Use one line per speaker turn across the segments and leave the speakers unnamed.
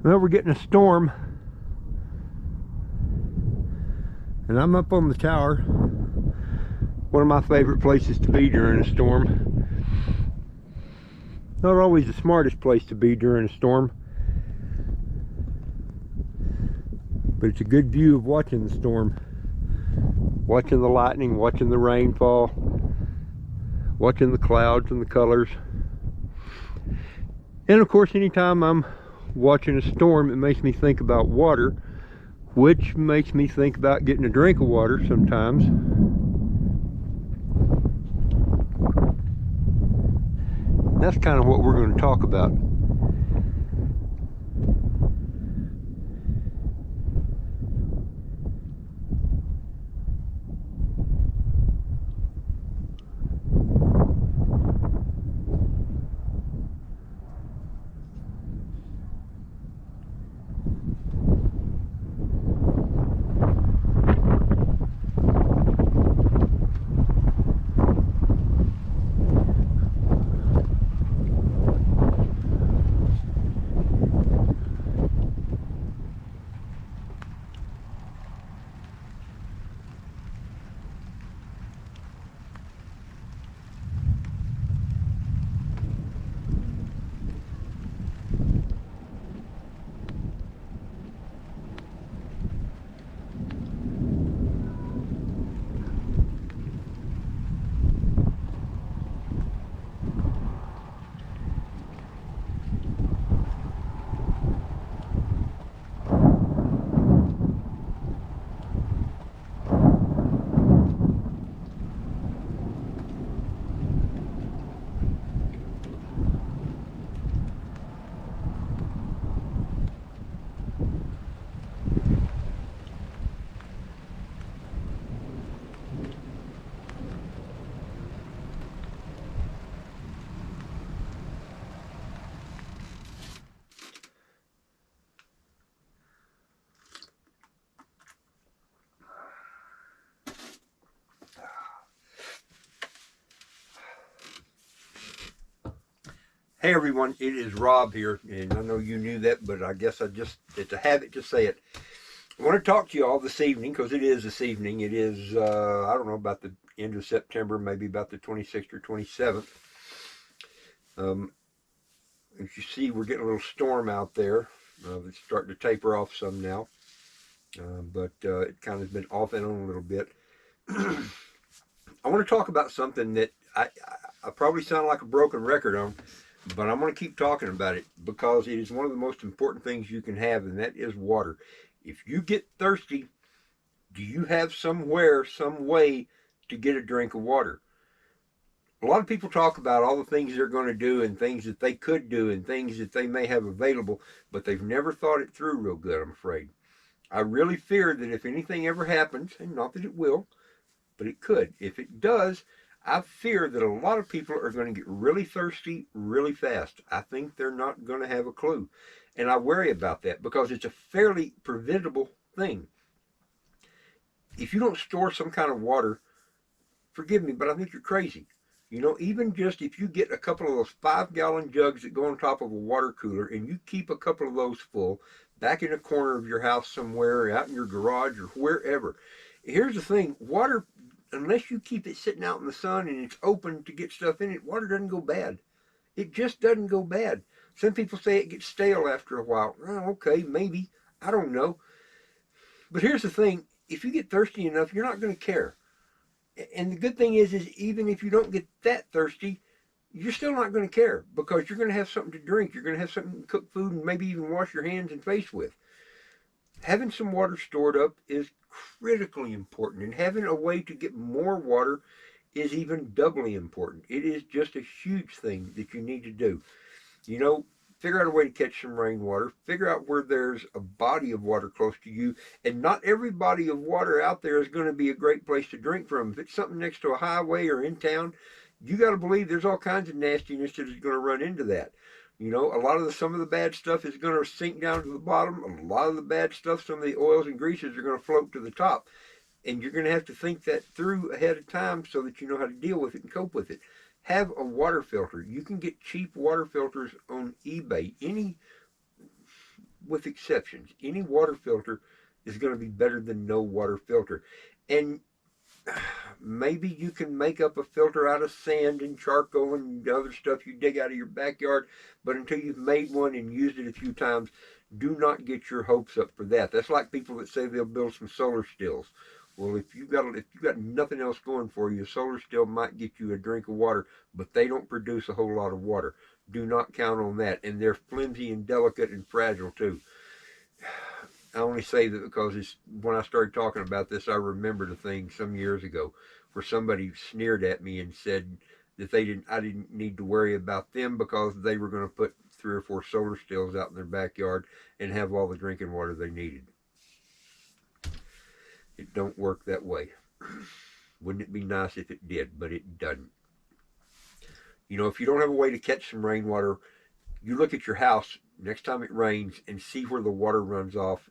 Well, we're getting a storm, and I'm up on the tower. One of my favorite places to be during a storm. Not always the smartest place to be during a storm, but it's a good view of watching the storm. Watching the lightning, watching the rainfall, watching the clouds and the colors. And of course, anytime I'm watching a storm, it makes me think about water, which makes me think about getting a drink of water sometimes. That's kind of what we're going to talk about. Hey everyone, it is Rob here, and I know you knew that, but I guess it's a habit to say it. I want to talk to you all this evening, because it is this evening. It is, I don't know, about the end of September, maybe about the 26th or 27th. As you see, we're getting a little storm out there. It's starting to taper off some now, but it kind of has been off and on a little bit. I want to talk about something that I probably sound like a broken record on, but I'm going to keep talking about it because it is one of the most important things you can have, and that is water. If you get thirsty, do you have somewhere, some way to get a drink of water? A lot of people talk about all the things they're going to do and things that they could do and things that they may have available, but they've never thought it through real good, I'm afraid. I really fear that if anything ever happens, and not that it will, but it could, if it does, I fear that a lot of people are going to get really thirsty really fast. I think they're not going to have a clue. And I worry about that because it's a fairly preventable thing. If you don't store some kind of water, forgive me, but I think you're crazy. You know, even just if you get a couple of those 5-gallon jugs that go on top of a water cooler and you keep a couple of those full back in a corner of your house somewhere, out in your garage or wherever. Here's the thing, water, unless you keep it sitting out in the sun and it's open to get stuff in it, water doesn't go bad. It just doesn't go bad. Some people say it gets stale after a while. Oh, okay, maybe. I don't know. But here's the thing. If you get thirsty enough, you're not going to care. And the good thing is even if you don't get that thirsty, you're still not going to care because you're going to have something to drink. You're going to have something to cook food and maybe even wash your hands and face with. Having some water stored up is critically important, and having a way to get more water is even doubly important. It is just a huge thing that you need to do. You know, figure out a way to catch some rainwater. Figure out where there's a body of water close to you. And not every body of water out there is going to be a great place to drink from. If it's something next to a highway or in town, you got to believe there's all kinds of nastiness that is going to run into that. You know, some of the bad stuff is going to sink down to the bottom. A lot of the bad stuff, some of the oils and greases are going to float to the top. And you're going to have to think that through ahead of time so that you know how to deal with it and cope with it. Have a water filter. You can get cheap water filters on eBay. Any with exceptions. Any water filter is going to be better than no water filter. And maybe you can make up a filter out of sand and charcoal and other stuff you dig out of your backyard, but until you've made one and used it a few times, do not get your hopes up for that. That's like people that say they'll build some solar stills. Well, if you've got nothing else going for you, a solar still might get you a drink of water, but they don't produce a whole lot of water. Do not count on that, and they're flimsy and delicate and fragile too. I only say that because when I started talking about this, I remembered a thing some years ago where somebody sneered at me and said that I didn't need to worry about them because they were going to put 3 or 4 solar stills out in their backyard and have all the drinking water they needed. It don't work that way. Wouldn't it be nice if it did, but it doesn't. You know, if you don't have a way to catch some rainwater, you look at your house next time it rains and see where the water runs off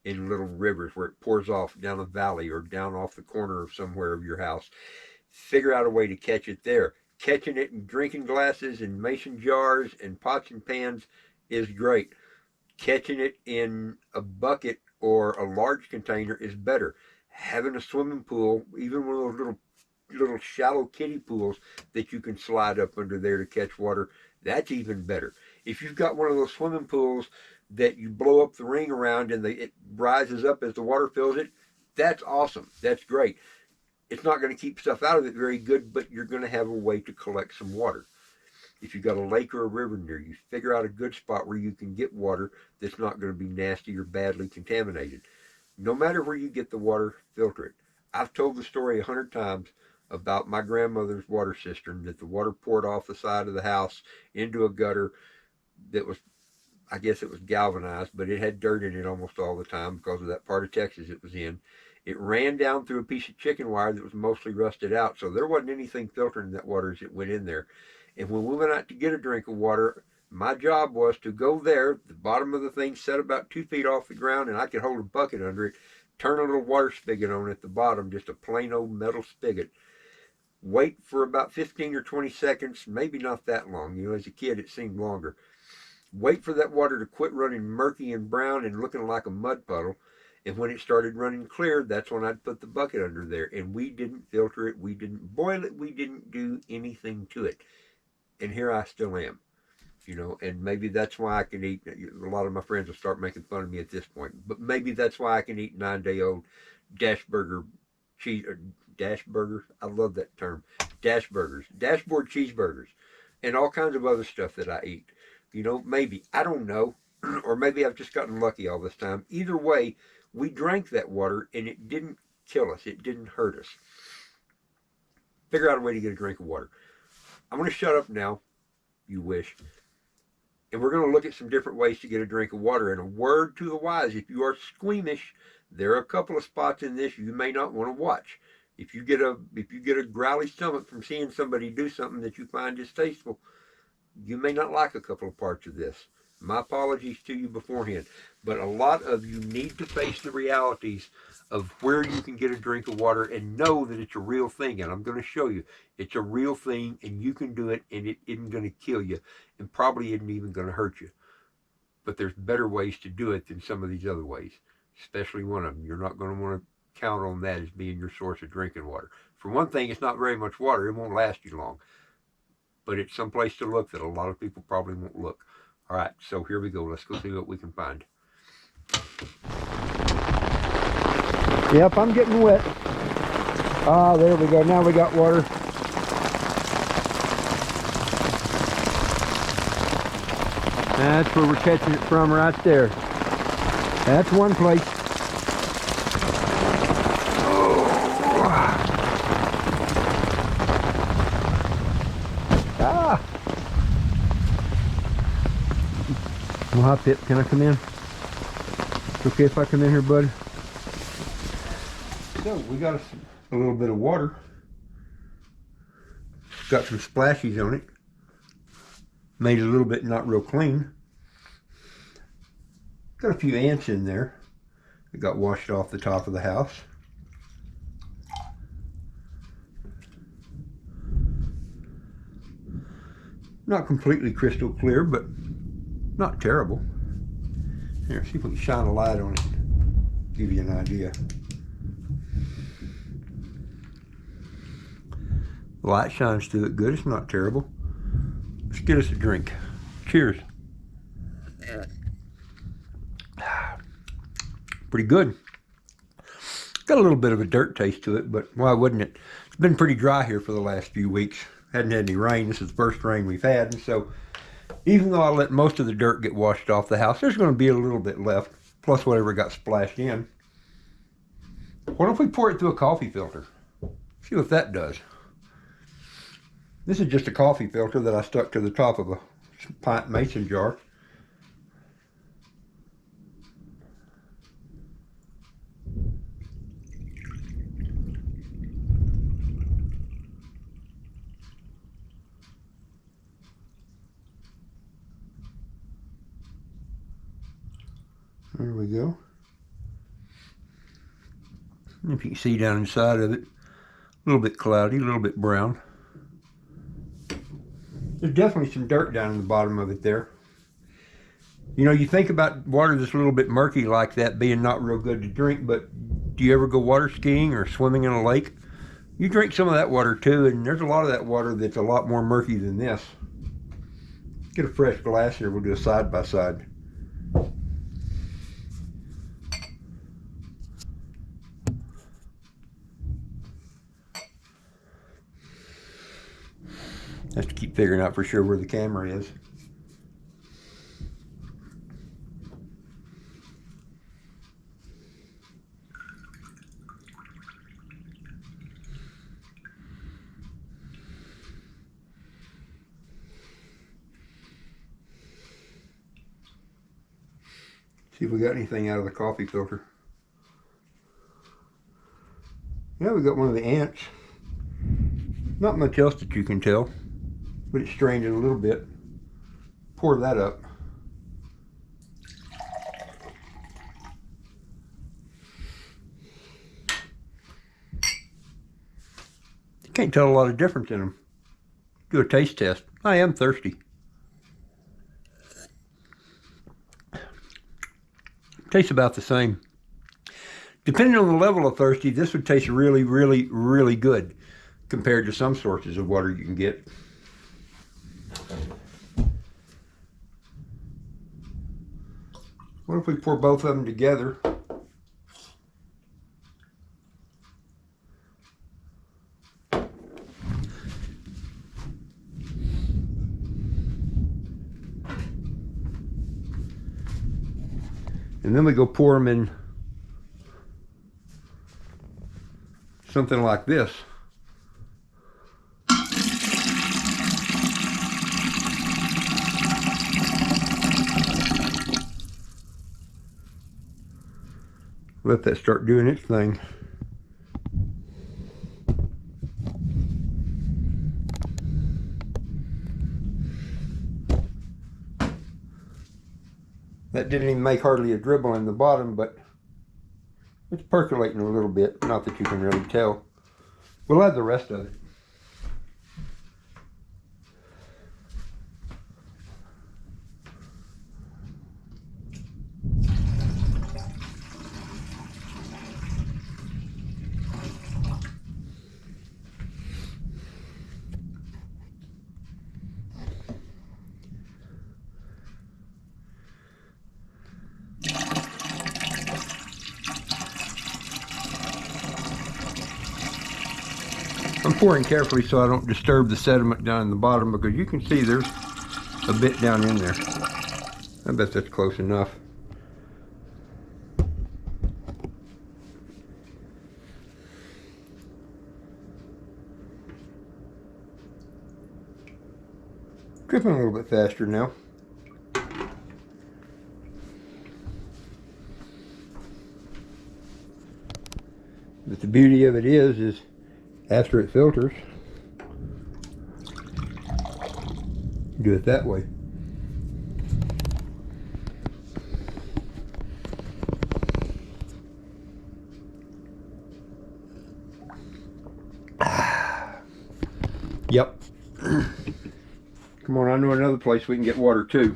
in little rivers, where it pours off down a valley or down off the corner of somewhere of your house. Figure out a way to catch it there. Catching it in drinking glasses and mason jars and pots and pans is great. Catching it in a bucket or a large container is better. Having a swimming pool, even one of those little shallow kiddie pools that you can slide up under there to catch water, that's even better. If you've got one of those swimming pools that you blow up the ring around and it rises up as the water fills it, that's awesome. That's great. It's not going to keep stuff out of it very good, but you're going to have a way to collect some water. If you've got a lake or a river near you, figure out a good spot where you can get water that's not going to be nasty or badly contaminated. No matter where you get the water, filter it. I've told the story 100 times about my grandmother's water cistern, that the water poured off the side of the house into a gutter that was, I guess it was galvanized, but it had dirt in it almost all the time because of that part of Texas it was in. It ran down through a piece of chicken wire that was mostly rusted out, so there wasn't anything filtering that water as it went in there. And when we went out to get a drink of water, my job was to go there, the bottom of the thing set about 2 feet off the ground, and I could hold a bucket under it, turn a little water spigot on at the bottom, just a plain old metal spigot. Wait for about 15 or 20 seconds, maybe not that long. You know, as a kid it seemed longer. Wait for that water to quit running murky and brown and looking like a mud puddle. And when it started running clear, that's when I'd put the bucket under there. And we didn't filter it, we didn't boil it, we didn't do anything to it. And here I still am. You know, and maybe that's why I can eat, a lot of my friends will start making fun of me at this point, but maybe that's why I can eat 9-day-old dashburger cheese, or dashburger, I love that term, dashburgers, dashboard cheeseburgers, and all kinds of other stuff that I eat. You know, maybe, I don't know, or maybe I've just gotten lucky all this time. Either way, we drank that water and it didn't kill us, it didn't hurt us. Figure out a way to get a drink of water. I'm going to shut up now, you wish. And we're going to look at some different ways to get a drink of water. And a word to the wise, if you are squeamish, there are a couple of spots in this you may not want to watch. If you get a growly stomach from seeing somebody do something that you find distasteful, you may not like a couple of parts of this. My apologies to you beforehand. But a lot of you need to face the realities of where you can get a drink of water and know that it's a real thing. And I'm going to show you it's a real thing and you can do it and it isn't going to kill you and probably isn't even going to hurt you. But there's better ways to do it than some of these other ways, especially one of them. You're not going to want to count on that as being your source of drinking water. For one thing, it's not very much water. It won't last you long. But it's someplace to look that a lot of people probably won't look. All right, so here we go. Let's go see what we can find. Yep, I'm getting wet. Ah, there we go. Now we got water. That's where we're catching it from right there. That's one place. Ah! Well, hop it. Can I come in? It's okay if I come in here, bud? So, we got a little bit of water. Got some splashes on it. Made it a little bit not real clean. Got a few ants in there that got washed off the top of the house. Not completely crystal clear, but not terrible. Here, see if we can shine a light on it. Give you an idea. The light shines through it good. It's not terrible. Let's get us a drink. Cheers. Pretty good. Got a little bit of a dirt taste to it, but why wouldn't it? It's been pretty dry here for the last few weeks. Hadn't had any rain. This is the first rain we've had, and so even though I let most of the dirt get washed off the house, there's going to be a little bit left, plus whatever got splashed in. What if we pour it through a coffee filter? See what that does. This is just a coffee filter that I stuck to the top of a pint mason jar. There we go. If you can see down inside of it, a little bit cloudy, a little bit brown. There's definitely some dirt down in the bottom of it there. You know, you think about water that's a little bit murky like that being not real good to drink, but do you ever go water skiing or swimming in a lake? You drink some of that water too, and there's a lot of that water that's a lot more murky than this. Get a fresh glass here, we'll do a side by side. Have to keep figuring out for sure where the camera is. See if we got anything out of the coffee filter. Yeah, we got one of the ants. Not much else that you can tell, but it strained it a little bit. Pour that up. You can't tell a lot of difference in them. Do a taste test. I am thirsty. Tastes about the same. Depending on the level of thirsty, this would taste really, really, really good compared to some sources of water you can get. What if we pour both of them together? And then we go pour them in something like this. Let that start doing its thing. That didn't even make hardly a dribble in the bottom, but it's percolating a little bit. Not that you can really tell. We'll add the rest of it. I'm pouring carefully so I don't disturb the sediment down in the bottom, because you can see there's a bit down in there. I bet that's close enough. Dripping a little bit faster now. But the beauty of it is after it filters, do it that way. Yep. Come on, I know another place we can get water too.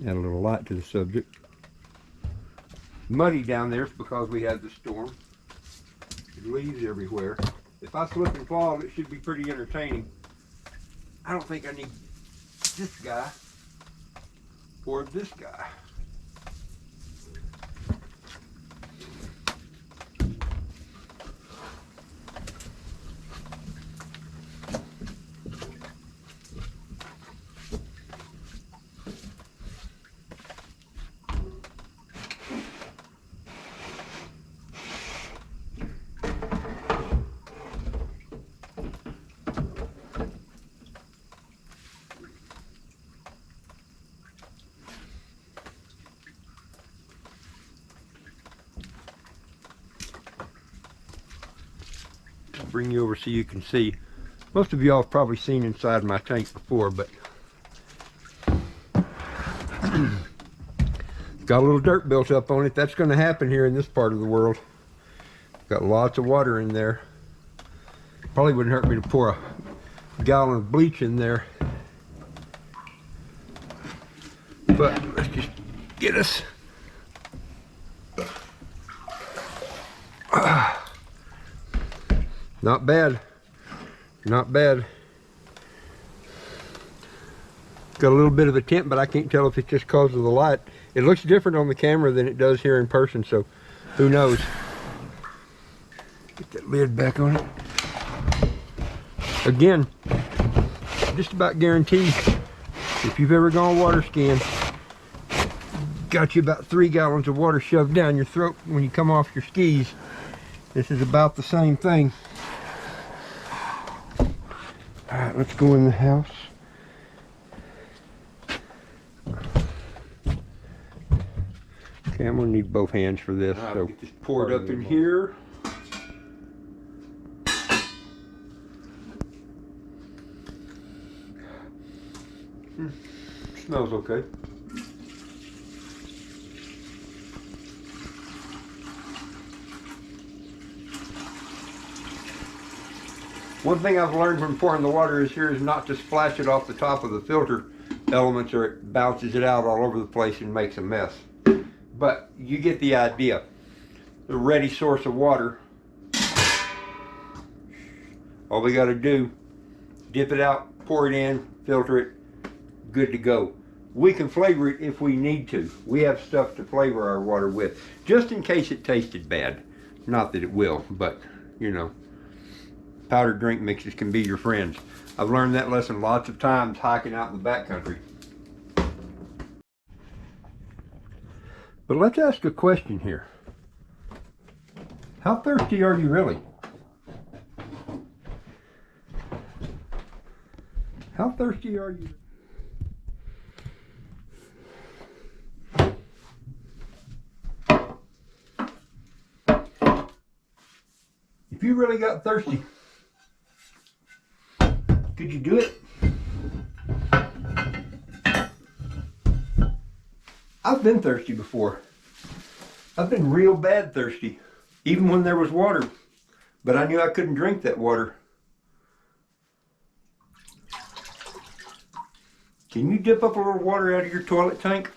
Add a little light to the subject. Muddy down there is because we had the storm. There's leaves everywhere. If I slip and fall, it should be pretty entertaining. I don't think I need this guy or this guy. Bring you over so you can see. Most of y'all have probably seen inside my tank before, but it's got a little dirt built up on it. That's going to happen here in this part of the world. Got lots of water in there. Probably wouldn't hurt me to pour a gallon of bleach in there, but let's just get us not bad, not bad. Got a little bit of a tint, but I can't tell if it's just because of the light. It looks different on the camera than it does here in person, so who knows. Get that lid back on it. Again, just about guarantee, if you've ever gone water skiing, got you about 3 gallons of water shoved down your throat when you come off your skis. This is about the same thing. All right, let's go in the house. Okay, I'm gonna need both hands for this. So get this poured up in here. Smells okay. One thing I've learned from pouring the water is not to splash it off the top of the filter elements, or it bounces it out all over the place and makes a mess. But you get the idea. The ready source of water. All we got to do, dip it out, pour it in, filter it, good to go. We can flavor it if we need to. We have stuff to flavor our water with, just in case it tasted bad. Not that it will, but you know, powdered drink mixes can be your friends. I've learned that lesson lots of times hiking out in the backcountry. But let's ask a question here. How thirsty are you really? How thirsty are you? If you really got thirsty, could you do it? I've been thirsty before. I've been real bad thirsty, even when there was water, but I knew I couldn't drink that water. Can you dip up a little water out of your toilet tank?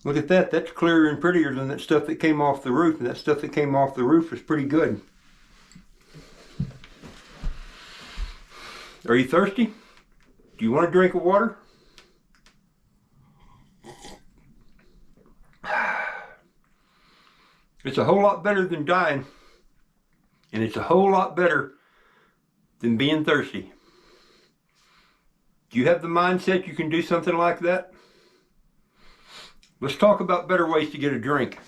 Look at that, that's clearer and prettier than that stuff that came off the roof, and that stuff that came off the roof is pretty good. Are you thirsty? Do you want a drink of water? It's a whole lot better than dying, and it's a whole lot better than being thirsty. Do you have the mindset you can do something like that? Let's talk about better ways to get a drink.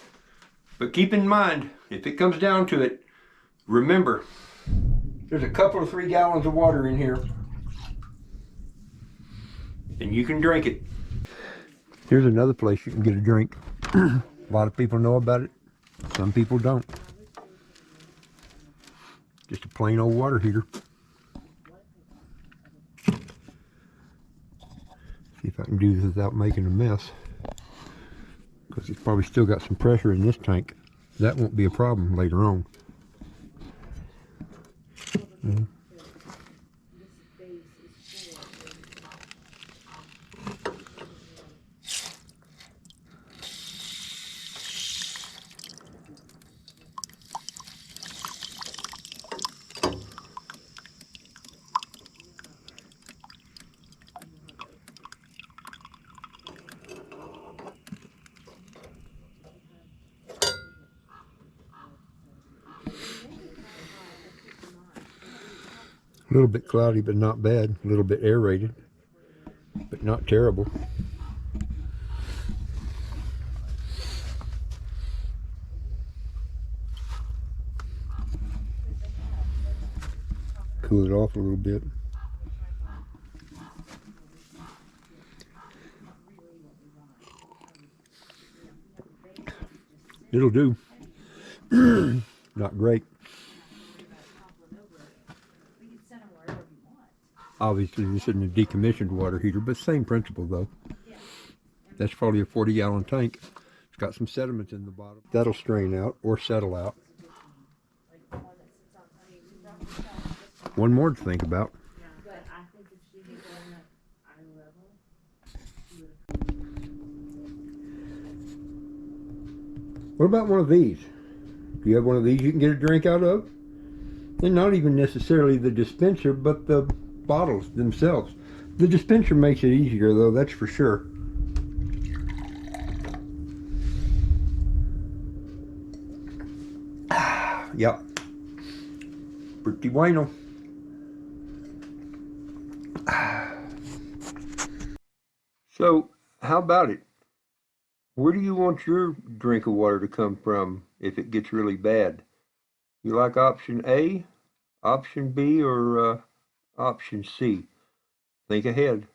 But keep in mind, if it comes down to it, remember, there's a couple of 3 gallons of water in here, and you can drink it. Here's another place you can get a drink. A lot of people know about it. Some people don't. Just a plain old water heater. See if I can do this without making a mess, because it's probably still got some pressure in this tank. That won't be a problem later on. A little bit cloudy, but not bad. A little bit aerated, but not terrible. Cool it off a little bit. It'll do. Not great. Obviously, this isn't a decommissioned water heater, but same principle though. That's probably a 40-gallon tank. It's got some sediments in the bottom. That'll strain out or settle out. One more to think about. What about one of these? Do you have one of these you can get a drink out of? And not even necessarily the dispenser, but the bottles themselves. The dispenser makes it easier though, that's for sure. Yep. Pretty bueno. So, how about it? Where do you want your drink of water to come from if it gets really bad? You like option A, option B, or option C? Think ahead.